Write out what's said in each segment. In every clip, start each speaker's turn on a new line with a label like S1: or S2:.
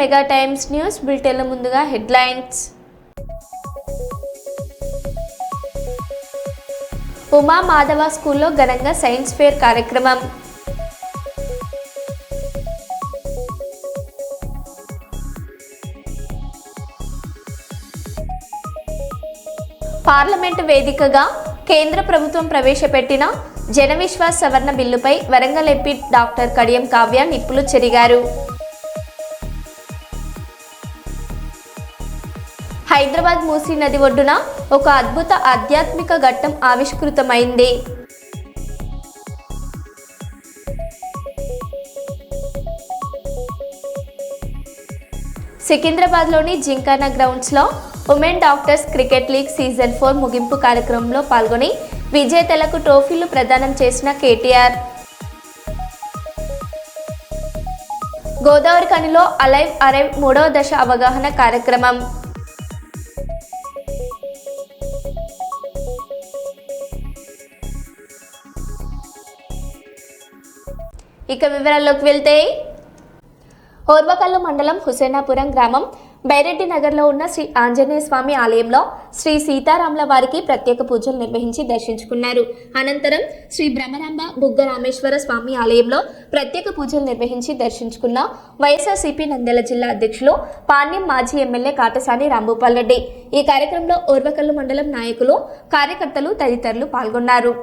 S1: Mega times news బులెటిన్ల ముందుగా headlines. Uma Madhava స్కూల్లో ఘనంగా సైన్స్ ఫేర్ కార్యక్రమం. పార్లమెంటు వేదికగా కేంద్ర ప్రభుత్వం ప్రవేశపెట్టిన జన విశ్వాస్ సవరణ బిల్లుపై వరంగల్ ఎంపీ డాక్టర్ కడియం కావ్య నిప్పులు చెరిగారు. హైదరాబాద్ మూసీ నది ఒడ్డున ఒక అద్భుత ఆధ్యాత్మిక ఘట్టం ఆవిష్కృతమైంది. సికింద్రాబాద్లోని జింకానా గ్రౌండ్స్లో women doctors cricket league season 4 ముగింపు కార్యక్రమంలో పాల్గొని విజేతలకు ట్రోఫీలు ప్రదానం చేసిన కేటీఆర్. గోదావరి ఖనిలో అలైవ్ అరైవ్ 3వ దశ అవగాహన కార్యక్రమం. ఇక వివరాల్లోకి వెళ్తే, ఓర్వకల్లు మండలం హుసేనాపురం గ్రామం బైరెడ్డి నగర్లో ఉన్న శ్రీ ఆంజనేయ స్వామి ఆలయంలో శ్రీ సీతారాముల వారికి ప్రత్యేక పూజలు నిర్వహించి దర్శించుకున్నారు. అనంతరం శ్రీ బ్రహ్మరాంబ బుగ్గ రామేశ్వర స్వామి ఆలయంలో ప్రత్యేక పూజలు నిర్వహించి దర్శించుకున్న వైఎస్ఆర్సీపీ నంద్యాల జిల్లా అధ్యక్షులు పాణ్యం మాజీ ఎమ్మెల్యే కాటసాని రాంభూపాల్ రెడ్డి. ఈ కార్యక్రమంలో ఓర్వకల్లు మండలం నాయకులు, కార్యకర్తలు తదితరులు పాల్గొన్నారు.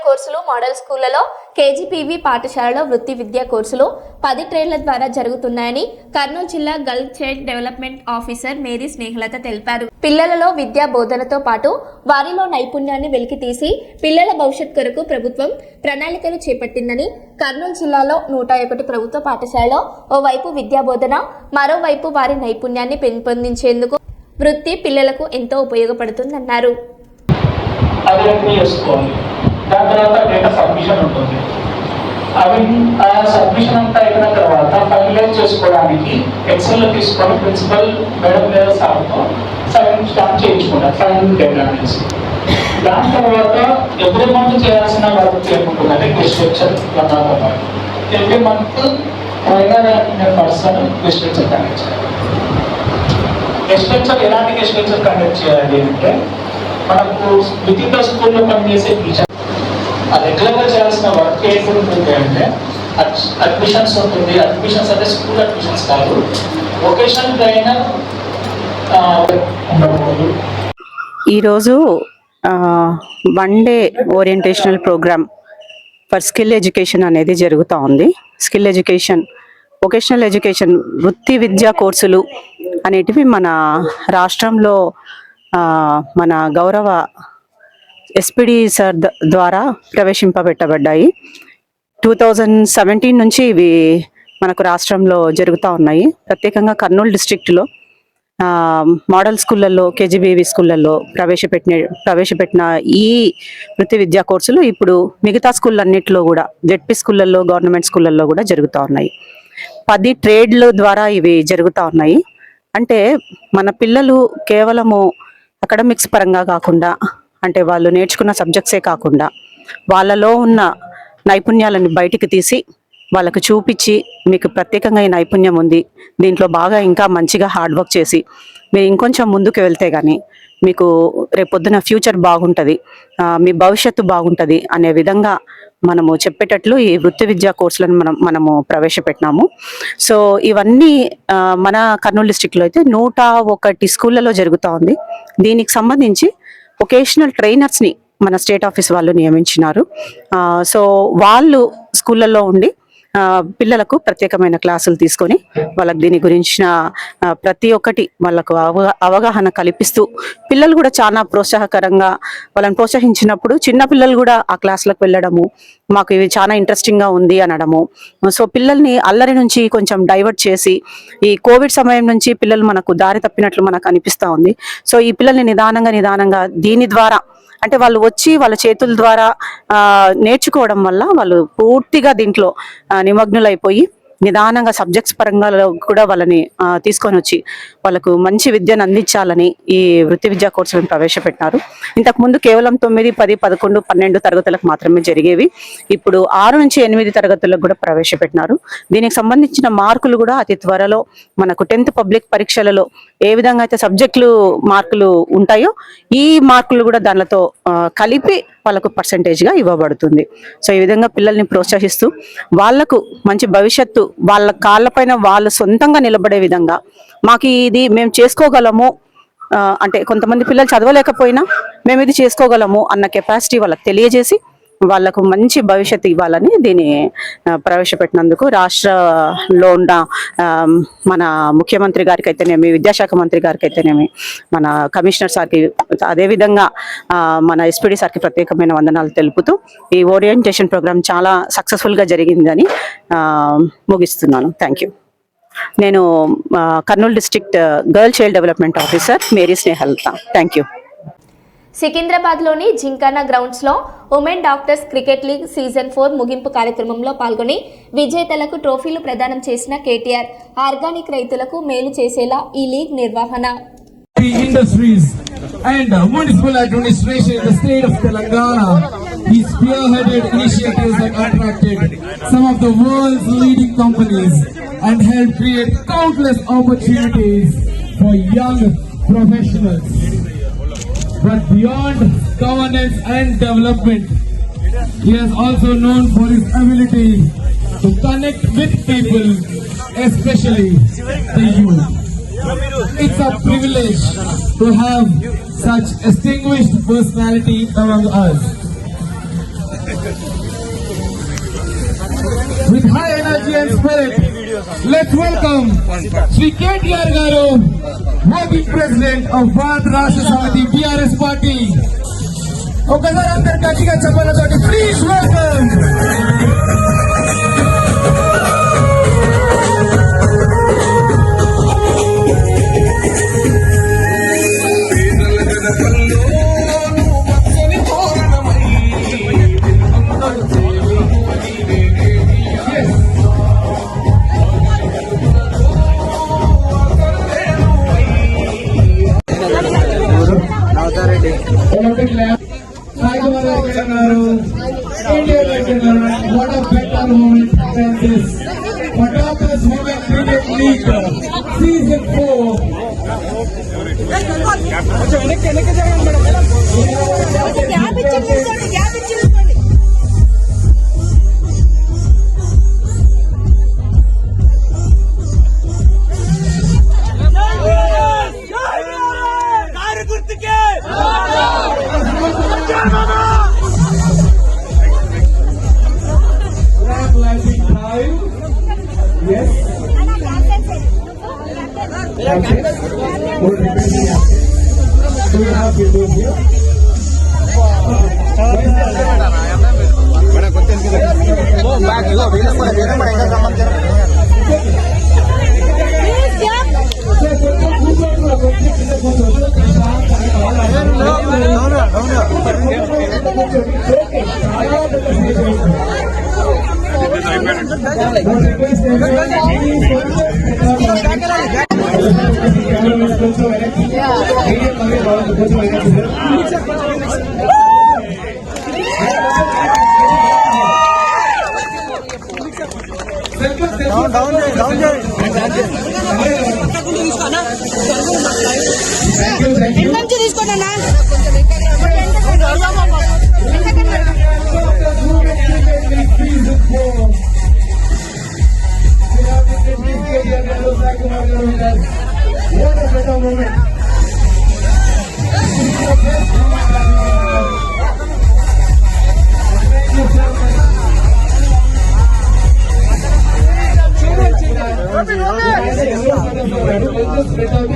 S1: కోర్సులు మోడల్ స్కూళ్లలో కేజీపీవీ పాఠశాలలో వృత్తి విద్యా కోర్సులు 10 ట్రేడ్ల ద్వారా జరుగుతున్నాయని కర్నూలు జిల్లా girl child development officer Mary Snehalatha తెలిపారు. పిల్లలలో విద్యా బోధనతో పాటు వారిలో నైపుణ్యాన్ని వెలికితీసి పిల్లల భవిష్యత్ కొరకు ప్రభుత్వం ప్రణాళికలు చేపట్టిందని, కర్నూలు జిల్లాలో 101 ప్రభుత్వ పాఠశాలలో ఓవైపు విద్యా బోధన, మరోవైపు వారి నైపుణ్యాన్ని పెంపొందించేందుకు వృత్తి పిల్లలకు ఎంతో ఉపయోగపడుతుందన్నారు.
S2: దాని తర్వాత డేటా సబ్మిషన్ ఉంటుంది. ఆ సబ్మిషన్ అంతా అయిన తర్వాత ఫైనలైజ్ చేసుకోవడానికి ఎక్సెల్ తీసుకొని ప్రిన్సిపల్ మేడం లేదా సార్తో సైన్ స్టాంప్ చేయించుకుంటారు, ఫైనల్ డేటా అనేసి. దాని తర్వాత ఎవ్రీ మంత్ చేయాల్సిన వర్క్ ఏముంటుందంటే guest lecture every month person guest lecture conduct చేయాలి. గెస్ట్ లెక్చర్ ఎలాంటి గెస్ట్ లెక్చర్ కండక్ట్ చేయాలి అంటే, మనకు విత్ స్కూల్లో పనిచేసే టీచర్ రెగ్యులర్గా చేయాల్సిన వర్క్ ఏంటి అంటే అడ్మిషన్స్ ఉంటుంది. అడ్మిషన్స్ అంటే స్కూల్ అడ్మిషన్స్ కాదు, వొకేషనల్ ట్రైనర్ ఉండకూడదు.
S3: ఈరోజు 1 day orientational programme for skill education అనేది జరుగుతూ ఉంది. స్కిల్ ఎడ్యుకేషన్, వొకేషనల్ ఎడ్యుకేషన్, వృత్తి విద్యా కోర్సులు అనేటివి మన రాష్ట్రంలో మన గౌరవ ఎస్పీడి సార్ ద్వారా ప్రవేశింపబెట్టబడ్డాయి. 2017 నుంచి ఇవి మనకు రాష్ట్రంలో జరుగుతూ ఉన్నాయి. ప్రత్యేకంగా కర్నూలు డిస్ట్రిక్ట్లో మోడల్ స్కూళ్ళల్లో, కేజీబీవీ స్కూళ్ళల్లో ప్రవేశపెట్టిన ఈ వృత్తి విద్యా కోర్సులు ఇప్పుడు మిగతా స్కూళ్ళన్నింటిలో కూడా, జెడ్పీ స్కూళ్ళల్లో, గవర్నమెంట్ స్కూళ్ళల్లో కూడా జరుగుతూ ఉన్నాయి. 10 ట్రేడ్ల ద్వారా ఇవి జరుగుతూ ఉన్నాయి. అంటే మన పిల్లలు కేవలము అకాడమిక్స్ పరంగా కాకుండా, అంటే వాళ్ళు నేర్చుకున్న సబ్జెక్ట్సే కాకుండా వాళ్ళలో ఉన్న నైపుణ్యాలను బయటికి తీసి వాళ్ళకు చూపించి, మీకు ప్రత్యేకంగా ఈ నైపుణ్యం ఉంది, దీంట్లో బాగా ఇంకా మంచిగా హార్డ్ వర్క్ చేసి మీరు ఇంకొంచెం ముందుకు వెళ్తే కానీ మీకు రేపొద్దున ఫ్యూచర్ బాగుంటుంది, మీ భవిష్యత్తు బాగుంటుంది అనే విధంగా మనము చెప్పేటట్లు ఈ వృత్తి విద్యా కోర్సులను మనము ప్రవేశపెట్టినాము. సో ఇవన్నీ మన కర్నూలు డిస్ట్రిక్ట్లో అయితే 101 స్కూళ్ళలో జరుగుతూ ఉంది. దీనికి సంబంధించి వొకేషనల్ ట్రైనర్స్ని మన స్టేట్ ఆఫీస్ వాళ్ళు నియమించినారు. సో వాళ్ళు స్కూళ్ళల్లో ఉండి పిల్లలకు ప్రత్యేకమైన క్లాసులు తీసుకొని వాళ్ళకి దీని గురించిన ప్రతి ఒక్కటి వాళ్ళకు అవగాహన కల్పిస్తూ, పిల్లలు కూడా చాలా ప్రోత్సాహకరంగా వాళ్ళని ప్రోత్సహించినప్పుడు చిన్న పిల్లలు కూడా ఆ క్లాసులకు వెళ్ళడము, మాకు ఇవి చాలా ఇంట్రెస్టింగ్గా ఉంది అనడము. సో పిల్లల్ని అల్లరి నుంచి కొంచెం డైవర్ట్ చేసి, ఈ కోవిడ్ సమయం నుంచి పిల్లలు మనకు దారి తప్పినట్లు మనకు అనిపిస్తూ ఉంది. సో ఈ పిల్లల్ని నిదానంగా దీని ద్వారా, అంటే వాళ్ళు వచ్చి వాళ్ళ చేతుల ద్వారా నేర్చుకోవడం వల్ల వాళ్ళు పూర్తిగా దీంట్లో నిమగ్నులైపోయి నిదానంగా సబ్జెక్ట్స్ పరంగా కూడా వాళ్ళని తీసుకొని వచ్చి వాళ్ళకు మంచి విద్యను అందించాలని ఈ వృత్తి విద్యా కోర్సులను ప్రవేశపెట్టినారు. ఇంతకుముందు కేవలం 9, 10, 11, 12 తరగతులకు మాత్రమే జరిగేవి. ఇప్పుడు 6 నుంచి 8 తరగతులకు కూడా ప్రవేశపెట్టినారు. దీనికి సంబంధించిన మార్కులు కూడా అతి త్వరలో మనకు 10th పబ్లిక్ పరీక్షలలో ఏ విధంగా అయితే సబ్జెక్టులు మార్కులు ఉంటాయో ఈ మార్కులు కూడా దానితో కలిపి వాళ్ళకు పర్సంటేజ్గా ఇవ్వబడుతుంది. సో ఈ విధంగా పిల్లల్ని ప్రోత్సహిస్తూ వాళ్లకు మంచి భవిష్యత్తు, వాళ్ళ కాళ్ళపైన వాళ్ళు సొంతంగా నిలబడే విధంగా, మాకు ఇది మేము చేసుకోగలము, అంటే కొంతమంది పిల్లలు చదవలేకపోయినా మేము ఇది చేసుకోగలము అన్న కెపాసిటీ వాళ్ళకి తెలియజేసి వాళ్ళకు మంచి భవిష్యత్తు ఇవ్వాలని దీన్ని ప్రవేశపెట్టినందుకు రాష్ట్రంలో ఉన్న మన ముఖ్యమంత్రి గారికి అయితేనేమి, విద్యాశాఖ మంత్రి గారికి అయితేనేమి, మన కమిషనర్ సార్కి, అదేవిధంగా మన ఎస్పీడీ సార్కి ప్రత్యేకమైన వందనాలు తెలుపుతూ ఈ ఓరియంటేషన్ ప్రోగ్రామ్ చాలా సక్సెస్ఫుల్గా జరిగిందని ముగిస్తున్నాను. Thank you. నేను Kurnool district girl child development officer Mary Snehalatha. Thank you.
S1: సికింద్రాబాద్లోని జింకానా గ్రౌండ్స్లో women doctors cricket league season 4 ముగింపు కార్యక్రమంలో పాల్గొని విజేతలకు ట్రోఫీలు ప్రదానం చేసిన కేటీఆర్ ఆర్గానిక్ రైతులకు మేలు చేసేలా ఈ లీగ్ నిర్వహణ.
S4: Industries and municipal administration in the state of Telangana, he spearheaded initiatives that attracted some of the world's leading companies and helped create countless opportunities for young professionals. But beyond governance and development, he is also known for his ability to connect with people, especially the youth. It's a privilege to have such distinguished personality among us. With high energy and spirit, let's welcome Shri KTR Garu, working president of Bharat Rashtra Samiti BRS party. Okasari andar gatiga chappalatoti please welcome. Olympic lab, what a better moment than this. Patakas Women Cricket League Season 4. Yes. Okay.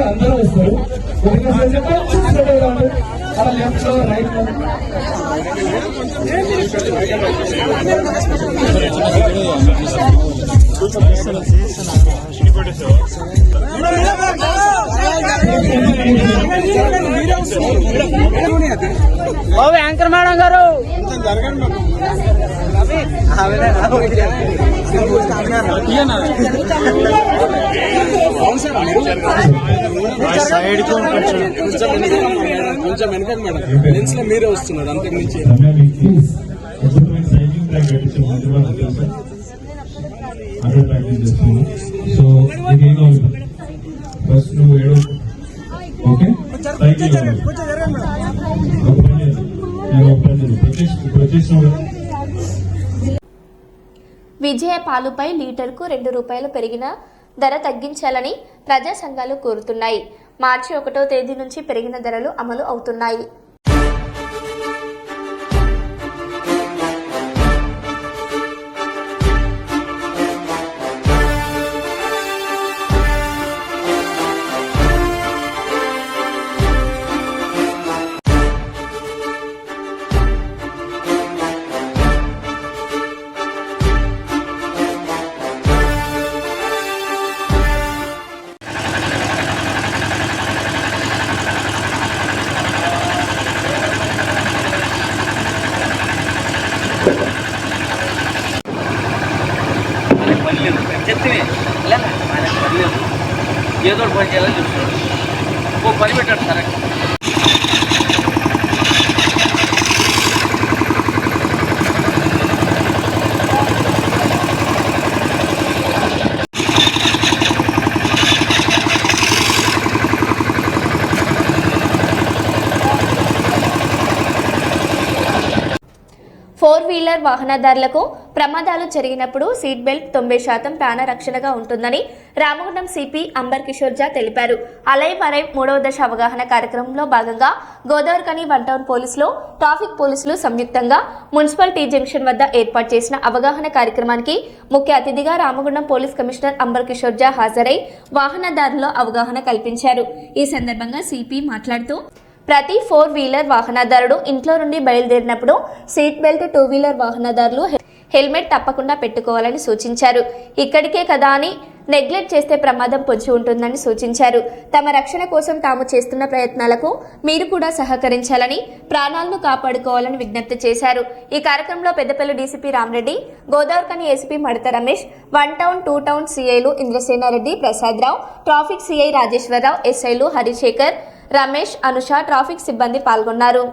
S4: అందరూ వస్తారు అలా left లో right లో
S5: anchor madam గారు
S6: కొంచెం వెనక madam lens లో మీరే వస్తున్నారు అంతకు మించి
S4: సో ఫస్ట్ నువ్వు ఏడు ఓకే
S1: విజయ పాలుపై లీటర్కు ₹2 పెరిగిన ధర తగ్గించాలని ప్రజా సంఘాలు కోరుతున్నాయి. మార్చి 1వ తేదీ నుంచి పెరిగిన ధరలు అమలు అవుతున్నాయి.
S5: ఏదో పని చేయాలని చూస్తున్నాడు. ఓ పని పెట్టాడు సరే.
S1: ఫోర్ వీలర్ వాహనదారులకు ప్రమాదాలు జరిగినప్పుడు సీట్ బెల్ట్ 90% ప్రాణ రక్షణగా ఉంటుందని రామగుండం సిపి అంబర్ కిషోర్ జా తెలిపారు. అలైవ్ అరైవ్ 3వ దశ అవగాహన కార్యక్రమంలో భాగంగా గోదావరిఖని వన్ టౌన్ పోలీసులు, ట్రాఫిక్ పోలీసులు సంయుక్తంగా మున్సిపల్ టీ జంక్షన్ వద్ద ఏర్పాటు చేసిన అవగాహన కార్యక్రమానికి ముఖ్య అతిథిగా రామగుండం పోలీస్ కమిషనర్ అంబర్ కిషోర్ జా హాజరై వాహనదారుల్లో అవగాహన కల్పించారు. ఈ సందర్భంగా సిపి మాట్లాడుతూ ప్రతి 4 వీలర్ వాహనదారుడు ఇంట్లో నుండి బయలుదేరినప్పుడు సీట్ బెల్ట్, 2 వీలర్ వాహనదారులు హెల్మెట్ తప్పకుండా పెట్టుకోవాలని సూచించారు. ఇక్కడికే కదా అని నెగ్లెక్ట్ చేస్తే ప్రమాదం పొంచి ఉంటుందని సూచించారు. తమ రక్షణ కోసం తాము చేస్తున్న ప్రయత్నాలకు మీరు కూడా సహకరించాలని, ప్రాణాలను కాపాడుకోవాలని విజ్ఞప్తి చేశారు. ఈ కార్యక్రమంలో Peddapalli DCP Ramareddy, Godavarikhani ACP Madatha Ramesh, 1 town 2 town సీఐలు ఇంద్రసేనారెడ్డి, ప్రసాదరావు, ట్రాఫిక్ సీఐ రాజేశ్వరరావు, ఎస్ఐలు హరిశేఖర్, రమేష్, అనుష, ట్రాఫిక్ సిబ్బంది పాల్గొన్నారు.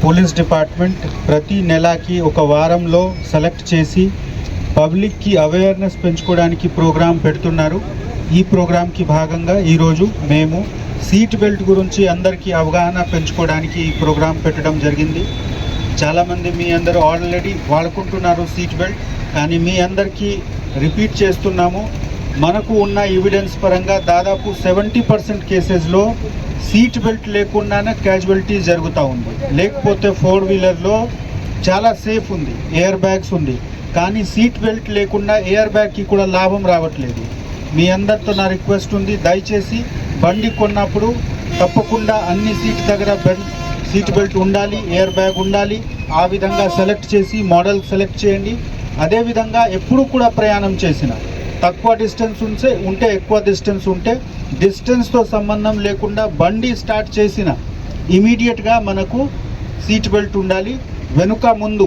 S7: పోలీస్ డిపార్ట్మెంట్ ప్రతి నెలకి ఒక వారంలో సెలెక్ట్ చేసి పబ్లిక్కి అవేర్నెస్ పెంచుకోవడానికి ప్రోగ్రాం పెడుతున్నారు. ఈ ప్రోగ్రాంకి భాగంగా ఈరోజు మేము సీట్ బెల్ట్ గురించి అందరికీ అవగాహన పెంచుకోవడానికి ఈ ప్రోగ్రాం పెట్టడం జరిగింది. చాలామంది మీ అందరూ ఆల్రెడీ వాడుకుంటున్నారు సీట్ బెల్ట్, కానీ మీ అందరికీ రిపీట్ చేస్తున్నాము. మనకు ఉన్న ఎవిడెన్స్ పరంగా దాదాపు 70% కేసెస్లో సీట్ బెల్ట్ లేకుండానే క్యాజువాలిటీస్ జరుగుతూ ఉంది. లేకపోతే 4 వీలర్లో చాలా సేఫ్ ఉంది, ఎయిర్ బ్యాగ్స్ ఉంది, కానీ సీట్ బెల్ట్ లేకుండా ఎయిర్ బ్యాగ్కి కూడా లాభం రావట్లేదు. మీ అందరితో నా రిక్వెస్ట్ ఉంది, దయచేసి బండి కొన్నప్పుడు తప్పకుండా అన్ని సీట్ దగ్గర సీట్ బెల్ట్ ఉండాలి, ఎయిర్ బ్యాగ్ ఉండాలి. ఆ విధంగా సెలెక్ట్ చేసి మోడల్ సెలెక్ట్ చేయండి. అదేవిధంగా ఎప్పుడు కూడా ప్రయాణం చేసిన తక్కువ డిస్టెన్స్ ఉంటే ఎక్కువ డిస్టెన్స్ ఉంటే డిస్టెన్స్తో సంబంధం లేకుండా బండి స్టార్ట్ చేసిన ఇమీడియట్గా మనకు సీట్ బెల్ట్ ఉండాలి. వెనుక ముందు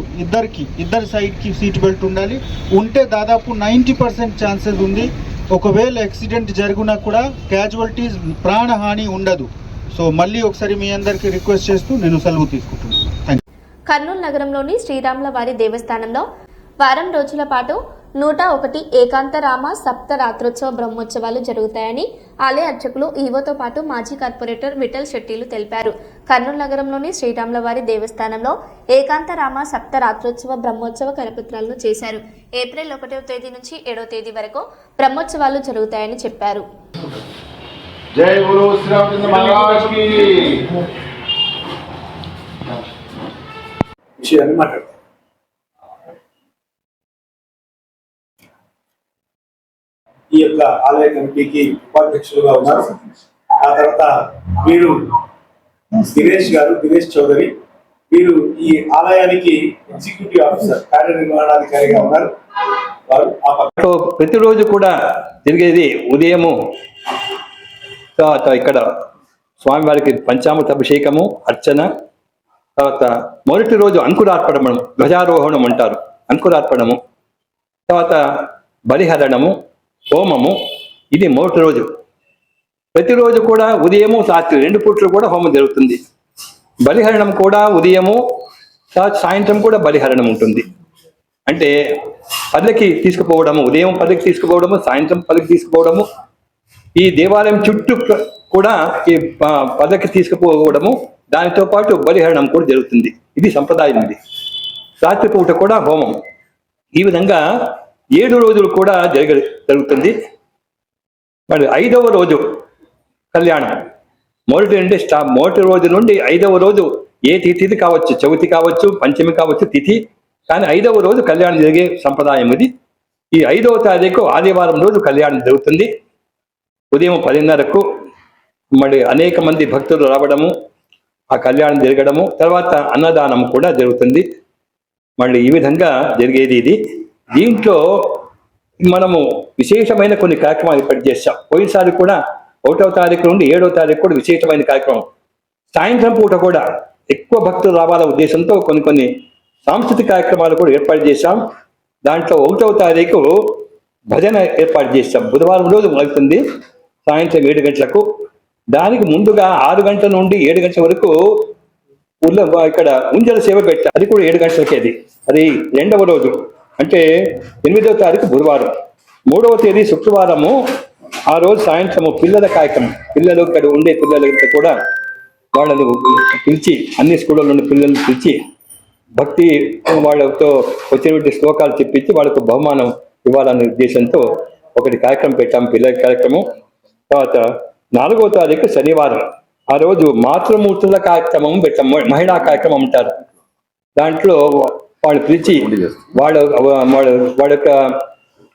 S7: ఇద్దరు సైడ్కి సీట్ బెల్ట్ ఉండాలి. ఉంటే దాదాపు 90% ఛాన్సెస్ ఉంది. ఒకవేళ యాక్సిడెంట్ జరిగినా కూడా క్యాజువాలిటీస్ ప్రాణహాని ఉండదు. సో మళ్ళీ ఒకసారి మీ అందరికీ రిక్వెస్ట్ చేస్తూ నేను సెలవు తీసుకుంటున్నాను.
S1: కర్నూలు నగరంలోని శ్రీరాముల వారి దేవస్థానంలో వారం రోజుల పాటు 101 ఏకాంతరామ సప్త రాత్రోత్సవ బ్రహ్మోత్సవాలు జరుగుతాయని ఆలయ అర్చకులు ఈవోతో పాటు మాజీ కార్పొరేటర్ విఠల్ శెట్టిలు తెలిపారు. కర్నూలు నగరంలోని శ్రీరాముల వారి దేవస్థానంలో ఏకాంతరామ సప్త రాత్రోత్సవ బ్రహ్మోత్సవ కరపత్రాలను చేశారు. ఏప్రిల్ 1వ తేదీ నుంచి 7వ తేదీ వరకు బ్రహ్మోత్సవాలు జరుగుతాయని చెప్పారు.
S8: జై గురు శ్రీరామచంద్ర మహారాజ్ కి విషయాన్ని మాట్లాడతాం. ఈ యొక్క ఆలయ కమిటీకి ఉపాధ్యక్షులుగా ఉన్నారు. ఆ తర్వాత వీరు దినేష్ చౌదరి, వీరు ఈ ఆలయానికి ఎగ్జిక్యూటివ్ ఆఫీసర్, కార్యనిర్వహణాధికారిగా ఉన్నారు. వారు
S9: ప్రతిరోజు కూడా తిరిగేది ఉదయము తర్వాత ఇక్కడ స్వామివారికి పంచామృత అభిషేకము, అర్చన, తర్వాత మొదటి రోజు అంకురార్పణము, ధ్వజారోహణం అంటారు, అంకురార్పణము, తర్వాత బలిహరణము, హోమము. ఇది మొదటి రోజు. ప్రతిరోజు కూడా ఉదయము రాత్రి 2 పూట్లు కూడా హోమం జరుగుతుంది. బలిహరణం కూడా ఉదయము సాయంత్రం కూడా బలిహరణం ఉంటుంది. అంటే పల్లకి తీసుకుపోవడము, ఉదయం పల్లకి తీసుకుపోవడము, సాయంత్రం పల్లకి తీసుకుపోవడము. ఈ దేవాలయం చుట్టూ కూడా ఈ పల్లకి తీసుకుపోవడము, దానితో పాటు బలిహరణం కూడా జరుగుతుంది. ఇది సంప్రదాయం. ఇది రాత్రిపూట కూడా హోమం. ఈ విధంగా 7 రోజులు కూడా జరుగుతుంది. మరి 5వ రోజు కళ్యాణం. మొదటి రోజు నుండి 5వ రోజు ఏ తిథి కావచ్చు, చవితి కావచ్చు, పంచమి కావచ్చు తిథి, కానీ 5వ రోజు కళ్యాణం జరిగే సంప్రదాయం ఇది. ఈ 5వ తారీఖు ఆదివారం రోజు కళ్యాణం జరుగుతుంది. ఉదయం 10:30కు మరి అనేక మంది భక్తులు రావడము, ఆ కళ్యాణం జరగడము, తర్వాత అన్నదానం కూడా జరుగుతుంది. మళ్ళీ ఈ విధంగా జరిగేది ఇది. దీంట్లో మనము విశేషమైన కొన్ని కార్యక్రమాలు ఏర్పాటు చేస్తాం. పోయినసారి కూడా 1వ తారీఖు నుండి 7వ తారీఖు కూడా విశేషమైన కార్యక్రమం. సాయంత్రం పూట కూడా ఎక్కువ భక్తులు రావాల ఉద్దేశంతో కొన్ని సాంస్కృతిక కార్యక్రమాలు కూడా ఏర్పాటు చేశాం. దాంట్లో 1వ తారీఖు భజన ఏర్పాటు చేస్తాం. బుధవారం రోజు మొదలుతుంది సాయంత్రం 7 గంటలకు. దానికి ముందుగా 6 గంటల నుండి 7 గంటల వరకు ఇక్కడ ఉంజల సేవ పెట్టాం. అది కూడా 7 గంటలకే. అది 2వ రోజు, అంటే 8వ తారీఖు బుధవారం. 3వ తేదీ శుక్రవారము. ఆ రోజు సాయంత్రము పిల్లల కార్యక్రమం. పిల్లలు ఇక్కడ ఉండే పిల్లలకి కూడా వాళ్ళను పిలిచి, అన్ని స్కూళ్ళ నుండి పిల్లల్ని పిలిచి భక్తి వాళ్ళతో వచ్చినటువంటి శ్లోకాలు చెప్పించి వాళ్ళకు బహుమానం ఇవ్వాలనే ఉద్దేశంతో ఒకటి కార్యక్రమం పెట్టాము, పిల్లల కార్యక్రమం. తర్వాత 4వ తారీఖు శనివారం. ఆ రోజు మాతృమూర్తుల కార్యక్రమం పెట్టాము. మహిళా కార్యక్రమం అంటారు. దాంట్లో వాళ్ళు పిలిచి వాళ్ళ యొక్క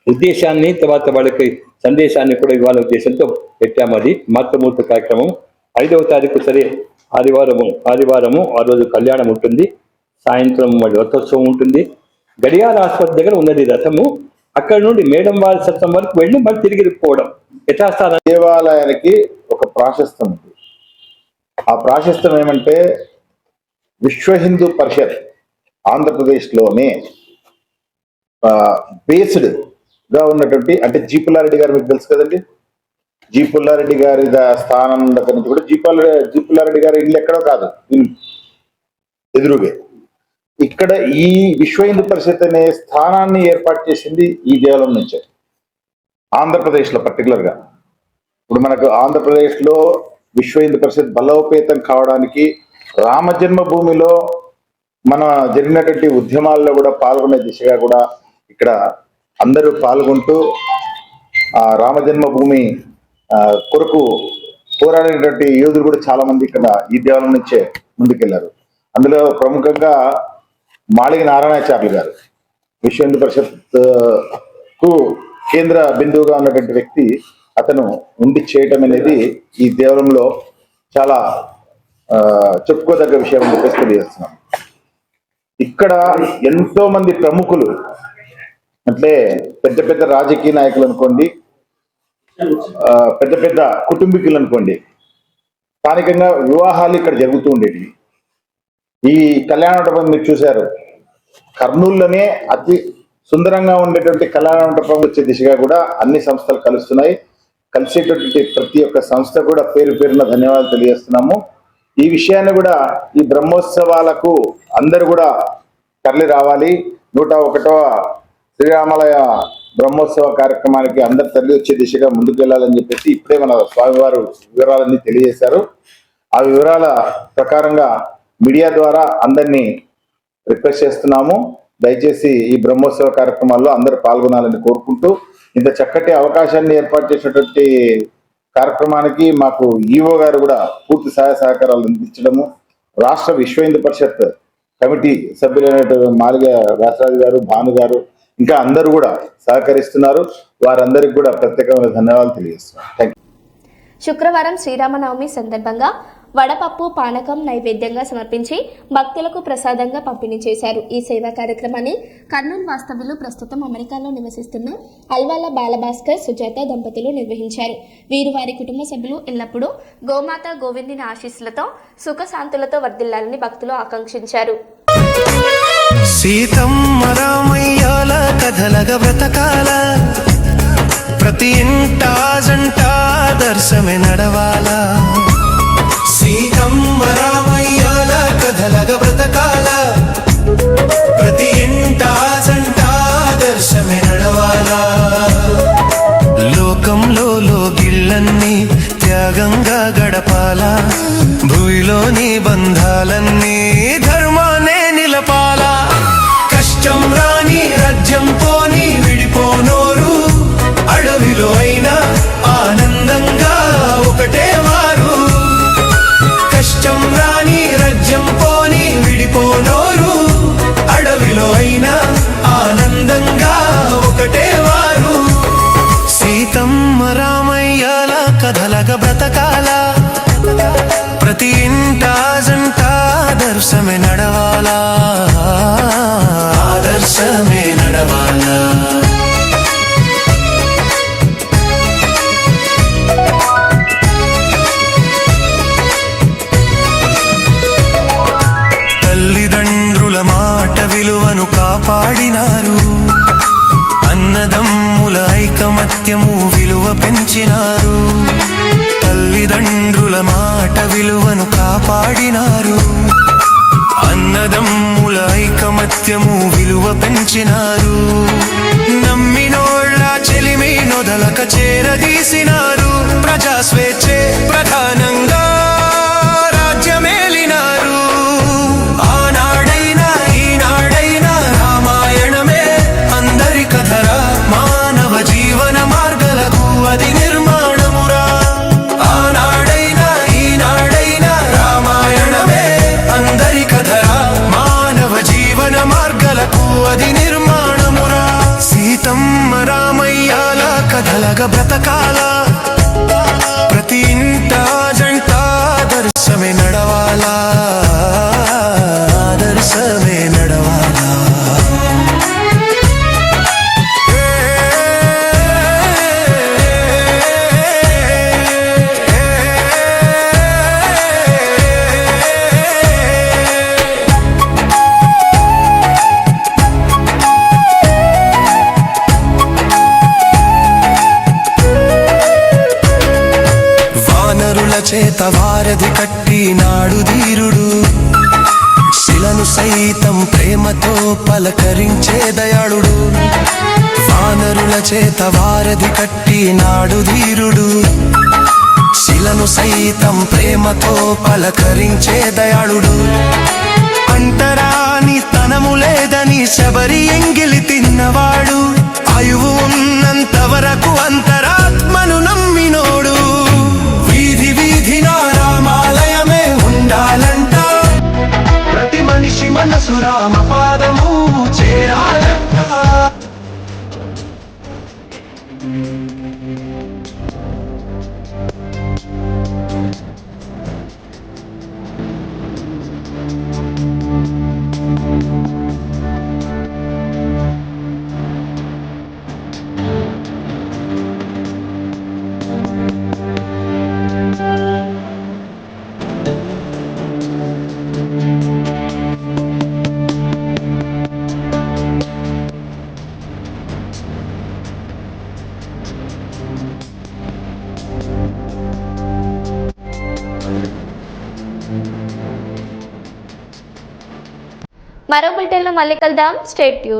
S9: ఉద్దేశాన్ని, తర్వాత వాళ్ళకి సందేశాన్ని కూడా ఇవ్వాల ఉద్దేశంతో పెట్టాము. అది మాతృమూర్తి కార్యక్రమం. 5వ తారీఖు సరే ఆదివారము ఆ రోజు కళ్యాణం ఉంటుంది. సాయంత్రం రథోత్సవం ఉంటుంది. గడియార ఆసుపత్రి దగ్గర ఉన్నది రథము. అక్కడ నుండి మేడం వారి సత్రం వరకు వెళ్ళి మళ్ళీ తిరిగి పోవడం యథాస్థానం.
S8: దేవాలయానికి ఒక ప్రాశస్తం ఉంది. ఆ ప్రాశస్తం ఏమంటే విశ్వ హిందూ పరిషత్ ఆంధ్రప్రదేశ్లోనే బేస్డ్ గా ఉన్నటువంటి, అంటే జి పుల్లారెడ్డి గారు మీకు తెలుసు కదండి, జి పుల్లారెడ్డి గారి స్థానం దగ్గర నుంచి కూడా జి పుల్లారెడ్డి గారి ఇల్లు ఎక్కడో కాదు, ఎదురుగే ఇక్కడ ఈ విశ్వ హిందూ పరిషత్ అనే స్థానాన్ని ఏర్పాటు చేసింది ఈ దేవాలయం నుంచే, ఆంధ్రప్రదేశ్లో పర్టికులర్గా. ఇప్పుడు మనకు ఆంధ్రప్రదేశ్లో విశ్వ హిందూ పరిషత్ బలోపేతం కావడానికి రామజన్మభూమిలో మన జరిగినటువంటి ఉద్యమాల్లో కూడా పాల్గొనే దిశగా కూడా ఇక్కడ అందరూ పాల్గొంటూ ఆ రామజన్మభూమి కొరకు పోరాడినటువంటి యోధులు కూడా చాలా మంది ఇక్కడ ఈ దేవాలయం నుంచే ముందుకెళ్లారు. అందులో ప్రముఖంగా మాళిగ నారాయణాచార్యులు గారు విశ్వ హిందూ పరిషత్ కు కేంద్ర బిందువుగా ఉన్నటువంటి వ్యక్తి. అతను ఉండి చేయటం అనేది ఈ దేవాలయంలో చాలా చెప్పుకోదగ్గ విషయం అని చెప్పేసి తెలియజేస్తున్నాం. ఇక్కడ ఎంతో మంది ప్రముఖులు, అంటే పెద్ద పెద్ద రాజకీయ నాయకులు అనుకోండి, పెద్ద పెద్ద కుటుంబీకులు అనుకోండి, స్థానికంగా వివాహాలు ఇక్కడ జరుగుతూ ఉండేవి. ఈ కళ్యాణ మండపం మీరు చూశారు, కర్నూలులోనే అతి సుందరంగా ఉండేటువంటి కళ్యాణ మండపం వచ్చే దిశగా కూడా అన్ని సంస్థలు కలుస్తున్నాయి. కలిసేటటువంటి ప్రతి ఒక్క సంస్థ కూడా పేరు పేరున ధన్యవాదాలు తెలియజేస్తున్నాము. ఈ విషయాన్ని కూడా ఈ బ్రహ్మోత్సవాలకు అందరూ కూడా తరలి రావాలి. 101వ శ్రీరామాలయ బ్రహ్మోత్సవ కార్యక్రమానికి అందరు తరలి వచ్చే దిశగా ముందుకు వెళ్ళాలని చెప్పేసి ఇప్పుడే మన స్వామివారు వివరాలన్నీ తెలియజేశారు. ఆ వివరాల ప్రకారంగా మీడియా ద్వారా అందరినీ రిక్వెస్ట్ చేస్తున్నాము. దయచేసి ఈ బ్రహ్మోత్సవ కార్యక్రమాల్లో అందరూ పాల్గొనాలని కోరుకుంటూ, ఇంత చక్కటి అవకాశాన్ని ఏర్పాటు చేసినటువంటి కార్యక్రమానికి మాకు ఈవో గారు కూడా పూర్తి సహాయ సహకారాలు అందించడము, రాష్ట్ర విశ్వ హిందూ పరిషత్ కమిటీ సభ్యులైన మాలిగ వ్యాసరాజు గారు, భాను గారు, ఇంకా అందరూ కూడా సహకరిస్తున్నారు. వారందరికీ కూడా ప్రత్యేకమైన ధన్యవాదాలు తెలియజేస్తున్నాను. Thank you.
S1: శుక్రవారం శ్రీరామనవమి సందర్భంగా వడపప్పు పానకం నైవేద్యంగా సమర్పించి భక్తులకు ప్రసాదంగా పంపిణీ చేశారు. ఈ సేవా కార్యక్రమాన్ని కర్నూలు వాస్తవ్యులు, ప్రస్తుతం అమెరికాలో నివసిస్తున్న అల్వాల బాలభాస్కర్, సుజాత దంపతులు నిర్వహించారు. వీరు వారి కుటుంబ సభ్యులు ఎల్లప్పుడూ గోమాత గోవిందుని ఆశీస్సులతో సుఖశాంతులతో వర్ధిల్లాలని భక్తులు ఆకాంక్షించారు.
S10: సీతమ్మ రామయ్యాల కథలగ బ్రతకాల, ప్రతి ఇంట జంట దర్శమే నడవాల. సీతమ్మ రామయ్యాల కథలగ బ్రతకాల, ప్రతి ఇంట జంట దర్శమే నడవాల. లోకంలో లోగిళ్ళన్నీ త్యాగంగా గడపాల, భూమిలోని బంధాలన్నీ ధర్మానే నిలపాల. కష్టం రాని రాజ్యం పోని విడిపోనోరు, అడవిలో అయినా ఆనందంగా ఒకటే వారు. కష్టం రాని రాజ్యం పోని విడిపోనోరు, అడవిలో అయినా ఆనందంగా ఒకటే వారు. సీతమ్మ రామయ్యాల కథలగ బ్రతకాల, ప్రతి ఇంట జంట ఆదర్శమే నడవాలా, ఆదర్శమే నడవాలా. తల్లిదండ్రుల మాట విలువను కాపాడినారు, అన్నదమ్ముల ఐకమత్యము విలువ పెంచినారు. తల్లిదండ్రుల మాట విలువను కాపాడినారు, అన్నదమ్ముల ఐకమత్యము విలువ పెంచినారు. నమ్మినోళ్ళ చెలిమి నొదలక చేరదీసినారు, ప్రజా స్వేచ్ఛే ప్రధానంగా రాజ్యమేలినారు. ఆనాడైనా ఈనాడైనా రామాయణమే అందరి కథరా, మానవ జీవన మార్గాలకు అది నిర్మాణమురా. ఆనాడైనా ఈనాడైనా రామాయణమే అందరి కథరా, మానవ జీవన మార్గాలకు అది నిర్మాణమురా. సీతమ్మ రామయ్యాల కథలగ బ్రతకాల, ప్రతి ఇంట జంట ఆదర్శమే నడవాలా, ఆదర్శమే నడవాలా. వారధి కట్టినాడు ధీరుడు శిలను సైతం ప్రేమతో పలకరించే దయాళుడు వానరుల చేత వారధి కట్టినాడు ధీరుడు శిలను సైతం ప్రేమతో పలకరించే దయాళుడు అంటరాని తనము లేదని శబరి ఎంగిలి తిన్నవాడు ఆయువు ఉన్నంత వరకు అంతరాత్మను నమ్మినోడు వీధి వీధిన రామాలయమే ఉండాలంట ప్రతి మనిషి మనసు రామ పాదము చేరాలంట
S1: మరో బులెటిన్లో మళ్ళీ కలుద్దాం. Stay tuned.